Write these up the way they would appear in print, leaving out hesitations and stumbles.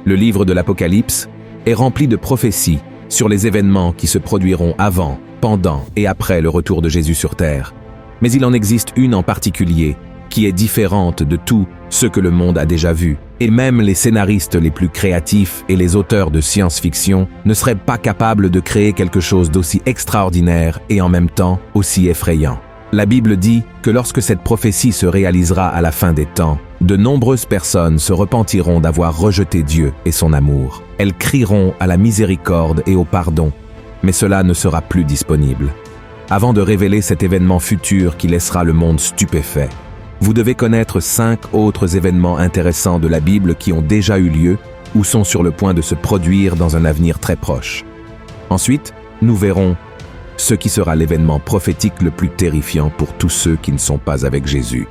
Le livre de l'Apocalypse est rempli de prophéties sur les événements qui se produiront avant, pendant et après le retour de Jésus sur terre. Mais il en existe une en particulier qui est différente de tout ce que le monde a déjà vu. Et même les scénaristes les plus créatifs et les auteurs de science-fiction ne seraient pas capables de créer quelque chose d'aussi extraordinaire et en même temps aussi effrayant. La Bible dit que lorsque cette prophétie se réalisera à la fin des temps, de nombreuses personnes se repentiront d'avoir rejeté Dieu et son amour. Elles crieront à la miséricorde et au pardon, mais cela ne sera plus disponible. Avant de révéler cet événement futur qui laissera le monde stupéfait, vous devez connaître 5 autres événements intéressants de la Bible qui ont déjà eu lieu ou sont sur le point de se produire dans un avenir très proche. Ensuite, nous verrons ce qui sera l'événement prophétique le plus terrifiant pour tous ceux qui ne sont pas avec Jésus.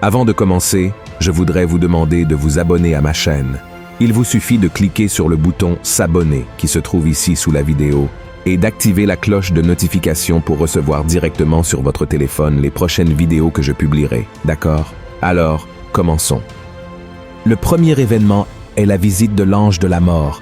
Avant de commencer, je voudrais vous demander de vous abonner à ma chaîne. Il vous suffit de cliquer sur le bouton « S'abonner » qui se trouve ici sous la vidéo et d'activer la cloche de notification pour recevoir directement sur votre téléphone les prochaines vidéos que je publierai. D'accord? Alors, commençons. Le premier événement est la visite de l'ange de la mort.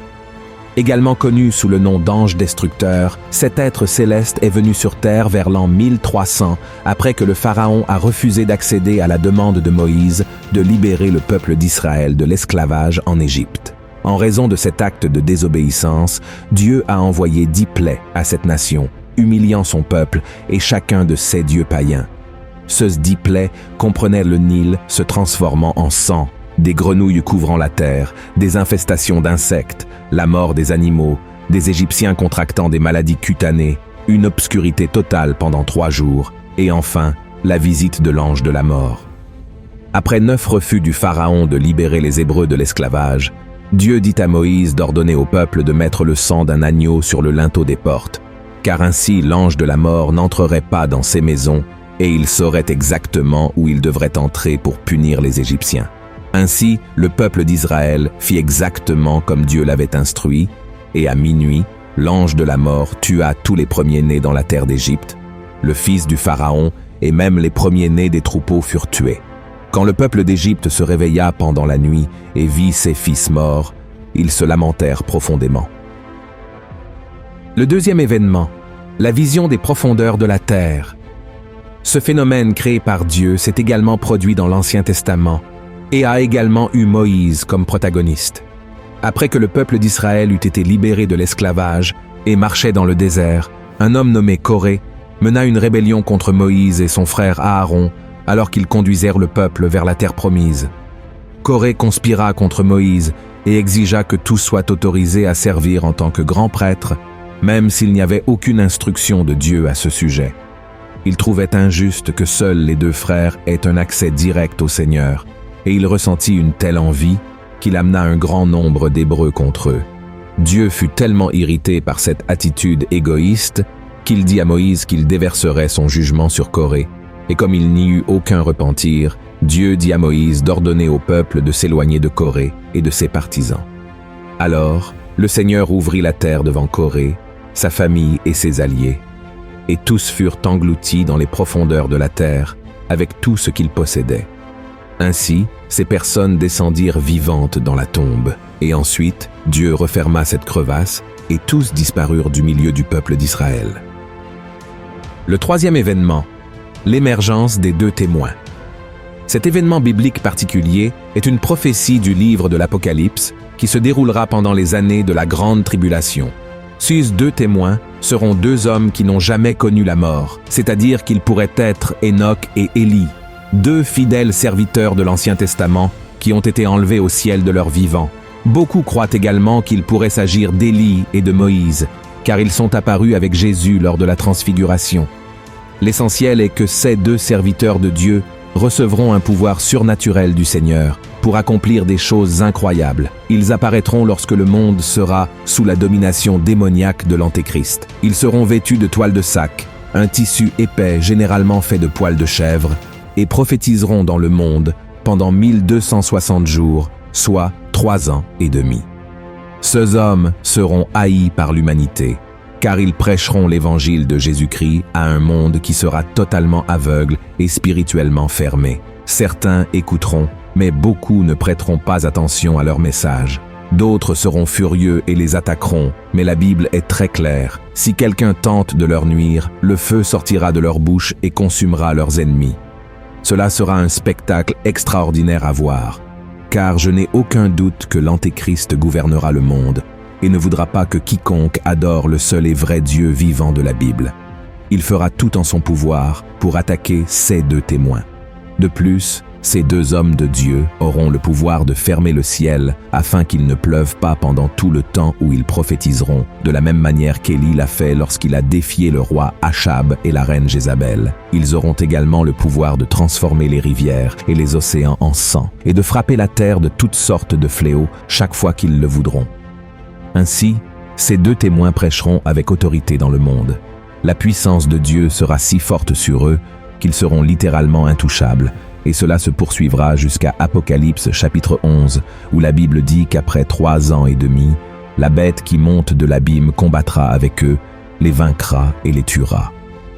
Également connu sous le nom d'ange destructeur, cet être céleste est venu sur terre vers l'an 1300, après que le pharaon a refusé d'accéder à la demande de Moïse de libérer le peuple d'Israël de l'esclavage en Égypte. En raison de cet acte de désobéissance, Dieu a envoyé 10 plaies à cette nation, humiliant son peuple et chacun de ses dieux païens. Ces 10 plaies comprenaient le Nil se transformant en sang, des grenouilles couvrant la terre, des infestations d'insectes, la mort des animaux, des Égyptiens contractant des maladies cutanées, une obscurité totale pendant 3 jours, et enfin, la visite de l'ange de la mort. Après 9 refus du pharaon de libérer les Hébreux de l'esclavage, Dieu dit à Moïse d'ordonner au peuple de mettre le sang d'un agneau sur le linteau des portes, car ainsi l'ange de la mort n'entrerait pas dans ces maisons et il saurait exactement où il devrait entrer pour punir les Égyptiens. Ainsi, le peuple d'Israël fit exactement comme Dieu l'avait instruit, et à minuit, l'ange de la mort tua tous les premiers-nés dans la terre d'Égypte, le fils du pharaon et même les premiers-nés des troupeaux furent tués. Quand le peuple d'Égypte se réveilla pendant la nuit et vit ses fils morts, ils se lamentèrent profondément. Le deuxième événement, la vision des profondeurs de la terre. Ce phénomène créé par Dieu s'est également produit dans l'Ancien Testament et a également eu Moïse comme protagoniste. Après que le peuple d'Israël eut été libéré de l'esclavage et marchait dans le désert, un homme nommé Coré mena une rébellion contre Moïse et son frère Aaron alors qu'ils conduisèrent le peuple vers la terre promise. Coré conspira contre Moïse et exigea que tous soient autorisés à servir en tant que grands prêtres, même s'il n'y avait aucune instruction de Dieu à ce sujet. Il trouvait injuste que seuls les 2 frères aient un accès direct au Seigneur, et il ressentit une telle envie qu'il amena un grand nombre d'Hébreux contre eux. Dieu fut tellement irrité par cette attitude égoïste qu'il dit à Moïse qu'il déverserait son jugement sur Coré. Et comme il n'y eut aucun repentir, Dieu dit à Moïse d'ordonner au peuple de s'éloigner de Coré et de ses partisans. Alors, le Seigneur ouvrit la terre devant Coré, sa famille et ses alliés, et tous furent engloutis dans les profondeurs de la terre, avec tout ce qu'ils possédaient. Ainsi, ces personnes descendirent vivantes dans la tombe, et ensuite, Dieu referma cette crevasse, et tous disparurent du milieu du peuple d'Israël. Le troisième événement, l'émergence des 2 témoins. Cet événement biblique particulier est une prophétie du livre de l'Apocalypse qui se déroulera pendant les années de la Grande Tribulation. Ces 2 témoins seront 2 hommes qui n'ont jamais connu la mort, c'est-à-dire qu'ils pourraient être Enoch et Élie, 2 fidèles serviteurs de l'Ancien Testament qui ont été enlevés au ciel de leur vivant. Beaucoup croient également qu'il pourrait s'agir d'Élie et de Moïse, car ils sont apparus avec Jésus lors de la transfiguration. L'essentiel est que ces 2 serviteurs de Dieu recevront un pouvoir surnaturel du Seigneur pour accomplir des choses incroyables. Ils apparaîtront lorsque le monde sera sous la domination démoniaque de l'Antéchrist. Ils seront vêtus de toile de sac, un tissu épais généralement fait de poils de chèvre, et prophétiseront dans le monde pendant 1260 jours, soit 3 ans et demi. Ces hommes seront haïs par l'humanité, car ils prêcheront l'évangile de Jésus-Christ à un monde qui sera totalement aveugle et spirituellement fermé. Certains écouteront, mais beaucoup ne prêteront pas attention à leur message. D'autres seront furieux et les attaqueront, mais la Bible est très claire. Si quelqu'un tente de leur nuire, le feu sortira de leur bouche et consumera leurs ennemis. Cela sera un spectacle extraordinaire à voir, car je n'ai aucun doute que l'Antéchrist gouvernera le monde et ne voudra pas que quiconque adore le seul et vrai Dieu vivant de la Bible. Il fera tout en son pouvoir pour attaquer ces deux témoins. De plus, ces deux hommes de Dieu auront le pouvoir de fermer le ciel afin qu'il ne pleuve pas pendant tout le temps où ils prophétiseront, de la même manière qu'Élie l'a fait lorsqu'il a défié le roi Achab et la reine Jézabel. Ils auront également le pouvoir de transformer les rivières et les océans en sang et de frapper la terre de toutes sortes de fléaux chaque fois qu'ils le voudront. Ainsi, ces deux témoins prêcheront avec autorité dans le monde. La puissance de Dieu sera si forte sur eux qu'ils seront littéralement intouchables, et cela se poursuivra jusqu'à Apocalypse chapitre 11, où la Bible dit qu'après 3 ans et demi, la bête qui monte de l'abîme combattra avec eux, les vaincra et les tuera.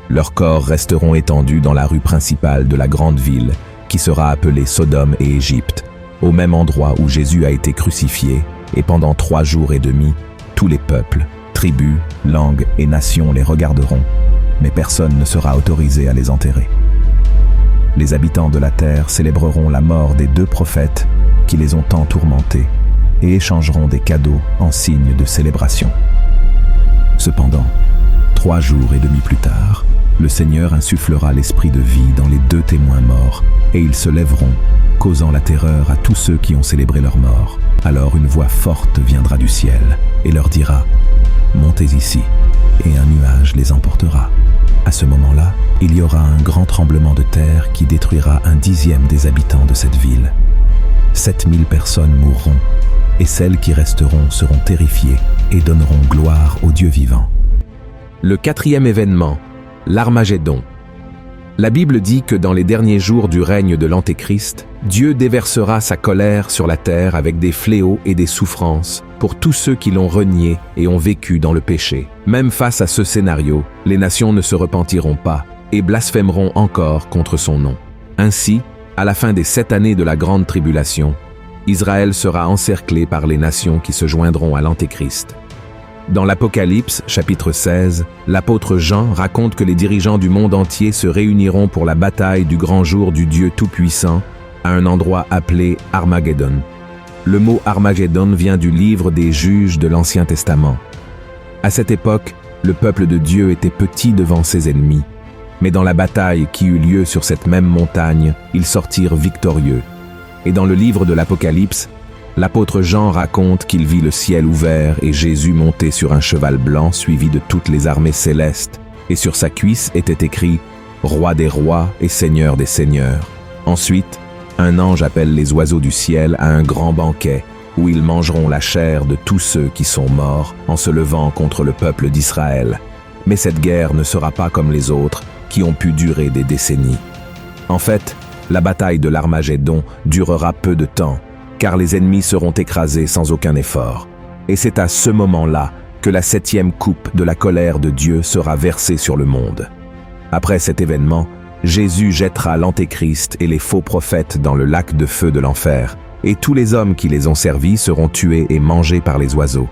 Leurs corps resteront étendus dans la rue principale de la grande ville, qui sera appelée Sodome et Égypte, au même endroit où Jésus a été crucifié, et pendant 3 jours et demi, tous les peuples, tribus, langues et nations les regarderont, mais personne ne sera autorisé à les enterrer. Les habitants de la terre célébreront la mort des 2 prophètes qui les ont tant tourmentés et échangeront des cadeaux en signe de célébration. Cependant, 3 jours et demi plus tard, le Seigneur insufflera l'esprit de vie dans les 2 témoins morts et ils se lèveront, causant la terreur à tous ceux qui ont célébré leur mort. Alors une voix forte viendra du ciel et leur dira « Montez ici » et un nuage les emportera. À ce moment-là, il y aura un grand tremblement de terre qui détruira 1/10 des habitants de cette ville. 7000 personnes mourront, et celles qui resteront seront terrifiées et donneront gloire au Dieu vivant. Le 4e événement, l'Armagédon. La Bible dit que dans les derniers jours du règne de l'Antéchrist, Dieu déversera sa colère sur la terre avec des fléaux et des souffrances pour tous ceux qui l'ont renié et ont vécu dans le péché. Même face à ce scénario, les nations ne se repentiront pas et blasphémeront encore contre son nom. Ainsi, à la fin des 7 années de la grande tribulation, Israël sera encerclé par les nations qui se joindront à l'Antéchrist. Dans l'Apocalypse, chapitre 16, l'apôtre Jean raconte que les dirigeants du monde entier se réuniront pour la bataille du grand jour du Dieu Tout-Puissant à un endroit appelé Armageddon. Le mot Armageddon vient du livre des Juges de l'Ancien Testament. À cette époque, le peuple de Dieu était petit devant ses ennemis, mais dans la bataille qui eut lieu sur cette même montagne, ils sortirent victorieux. Et dans le livre de l'Apocalypse, l'apôtre Jean raconte qu'il vit le ciel ouvert et Jésus monté sur un cheval blanc suivi de toutes les armées célestes, et sur sa cuisse était écrit « Roi des rois et Seigneur des seigneurs ». Ensuite, un ange appelle les oiseaux du ciel à un grand banquet, où ils mangeront la chair de tous ceux qui sont morts en se levant contre le peuple d'Israël. Mais cette guerre ne sera pas comme les autres, qui ont pu durer des décennies. En fait, la bataille de l'Armagédon durera peu de temps, car les ennemis seront écrasés sans aucun effort. Et c'est à ce moment-là que la 7e coupe de la colère de Dieu sera versée sur le monde. Après cet événement, Jésus jettera l'Antéchrist et les faux prophètes dans le lac de feu de l'enfer, et tous les hommes qui les ont servis seront tués et mangés par les oiseaux.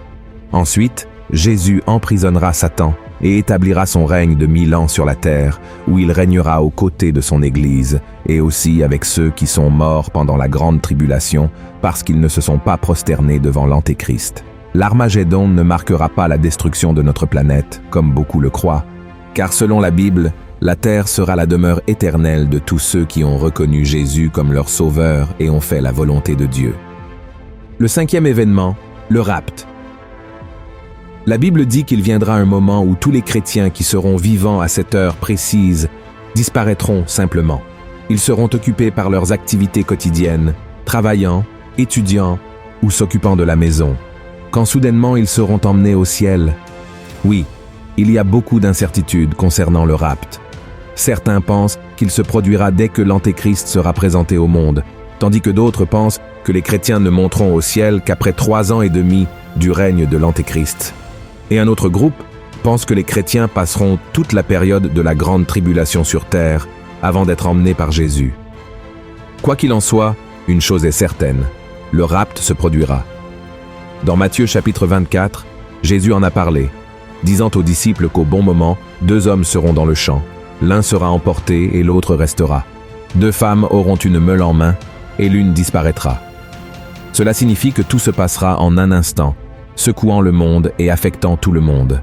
Ensuite, Jésus emprisonnera Satan et établira son règne de 1000 ans sur la terre, où il régnera aux côtés de son Église, et aussi avec ceux qui sont morts pendant la grande tribulation, parce qu'ils ne se sont pas prosternés devant l'Antéchrist. L'Armagédon ne marquera pas la destruction de notre planète, comme beaucoup le croient, car selon la Bible, la terre sera la demeure éternelle de tous ceux qui ont reconnu Jésus comme leur sauveur et ont fait la volonté de Dieu. Le 5e événement, le rapt. La Bible dit qu'il viendra un moment où tous les chrétiens qui seront vivants à cette heure précise disparaîtront simplement. Ils seront occupés par leurs activités quotidiennes, travaillant, étudiant ou s'occupant de la maison, quand soudainement ils seront emmenés au ciel. Oui, il y a beaucoup d'incertitudes concernant le rapt. Certains pensent qu'il se produira dès que l'Antéchrist sera présenté au monde, tandis que d'autres pensent que les chrétiens ne monteront au ciel qu'après 3 ans et demi du règne de l'Antéchrist. Et un autre groupe pense que les chrétiens passeront toute la période de la grande tribulation sur terre avant d'être emmenés par Jésus. Quoi qu'il en soit, une chose est certaine, le rapt se produira. Dans Matthieu chapitre 24, Jésus en a parlé, disant aux disciples qu'au bon moment, 2 hommes seront dans le champ. L'un sera emporté et l'autre restera. 2 femmes auront une meule en main et l'une disparaîtra. Cela signifie que tout se passera en un instant, secouant le monde et affectant tout le monde.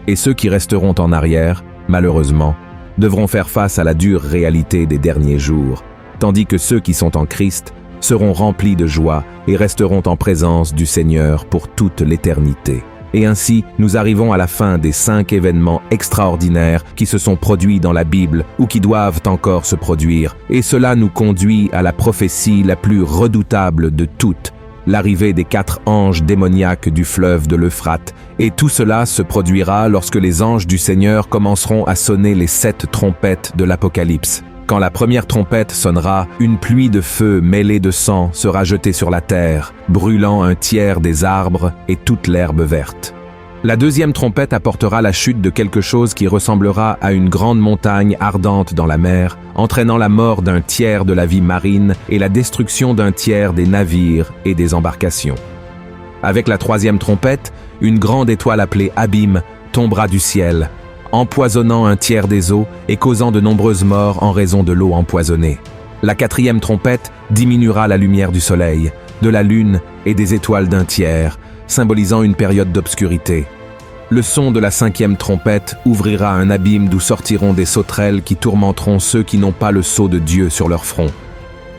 Et ceux qui resteront en arrière, malheureusement, devront faire face à la dure réalité des derniers jours, tandis que ceux qui sont en Christ seront remplis de joie et resteront en présence du Seigneur pour toute l'éternité. Et ainsi, nous arrivons à la fin des 5 événements extraordinaires qui se sont produits dans la Bible ou qui doivent encore se produire. Et cela nous conduit à la prophétie la plus redoutable de toutes, l'arrivée des 4 anges démoniaques du fleuve de l'Euphrate. Et tout cela se produira lorsque les anges du Seigneur commenceront à sonner les 7 trompettes de l'Apocalypse. Quand la première trompette sonnera, une pluie de feu mêlée de sang sera jetée sur la terre, brûlant un tiers des arbres et toute l'herbe verte. La deuxième trompette apportera la chute de quelque chose qui ressemblera à une grande montagne ardente dans la mer, entraînant la mort d'un tiers de la vie marine et la destruction d'un tiers des navires et des embarcations. Avec la troisième trompette, une grande étoile appelée Abîme tombera du ciel, empoisonnant un tiers des eaux et causant de nombreuses morts en raison de l'eau empoisonnée. La quatrième trompette diminuera la lumière du soleil, de la lune et des étoiles d'un tiers, symbolisant une période d'obscurité. Le son de la 5e trompette ouvrira un abîme d'où sortiront des sauterelles qui tourmenteront ceux qui n'ont pas le sceau de Dieu sur leur front.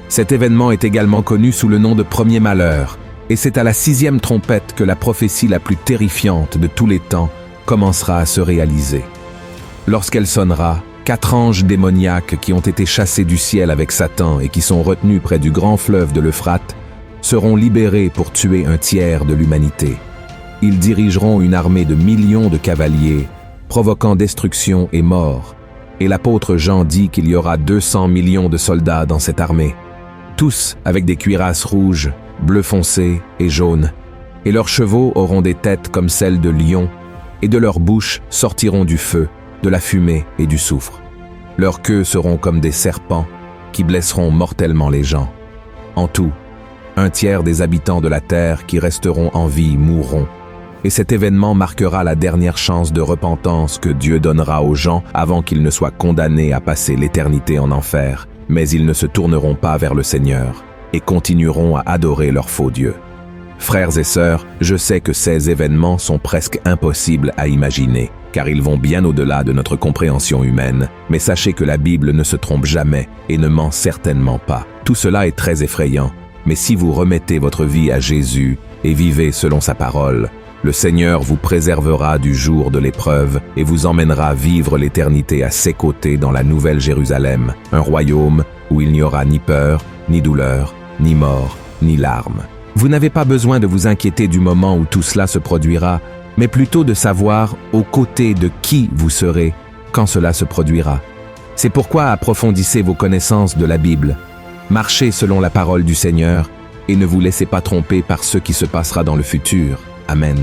Cet événement est également connu sous le nom de premier malheur, et c'est à la 6e trompette que la prophétie la plus terrifiante de tous les temps commencera à se réaliser. Lorsqu'elle sonnera, 4 anges démoniaques qui ont été chassés du ciel avec Satan et qui sont retenus près du grand fleuve de l'Euphrate seront libérés pour tuer un tiers de l'humanité. Ils dirigeront une armée de millions de cavaliers, provoquant destruction et mort. Et l'apôtre Jean dit qu'il y aura 200 millions de soldats dans cette armée, tous avec des cuirasses rouges, bleu foncé et jaunes. Et leurs chevaux auront des têtes comme celles de lions, et de leurs bouches sortiront du feu, de la fumée et du soufre. Leurs queues seront comme des serpents qui blesseront mortellement les gens. En tout, un tiers des habitants de la terre qui resteront en vie mourront. Et cet événement marquera la dernière chance de repentance que Dieu donnera aux gens avant qu'ils ne soient condamnés à passer l'éternité en enfer. Mais ils ne se tourneront pas vers le Seigneur et continueront à adorer leur faux Dieu. Frères et sœurs, je sais que ces événements sont presque impossibles à imaginer, car ils vont bien au-delà de notre compréhension humaine, mais sachez que la Bible ne se trompe jamais et ne ment certainement pas. Tout cela est très effrayant, mais si vous remettez votre vie à Jésus et vivez selon sa parole, le Seigneur vous préservera du jour de l'épreuve et vous emmènera vivre l'éternité à ses côtés dans la Nouvelle Jérusalem, un royaume où il n'y aura ni peur, ni douleur, ni mort, ni larmes. Vous n'avez pas besoin de vous inquiéter du moment où tout cela se produira, mais plutôt de savoir aux côtés de qui vous serez quand cela se produira. C'est pourquoi approfondissez vos connaissances de la Bible, marchez selon la parole du Seigneur et ne vous laissez pas tromper par ce qui se passera dans le futur. Amen.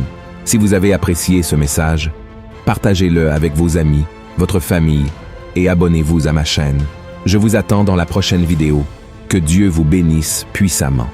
Si vous avez apprécié ce message, partagez-le avec vos amis, votre famille et abonnez-vous à ma chaîne. Je vous attends dans la prochaine vidéo. Que Dieu vous bénisse puissamment.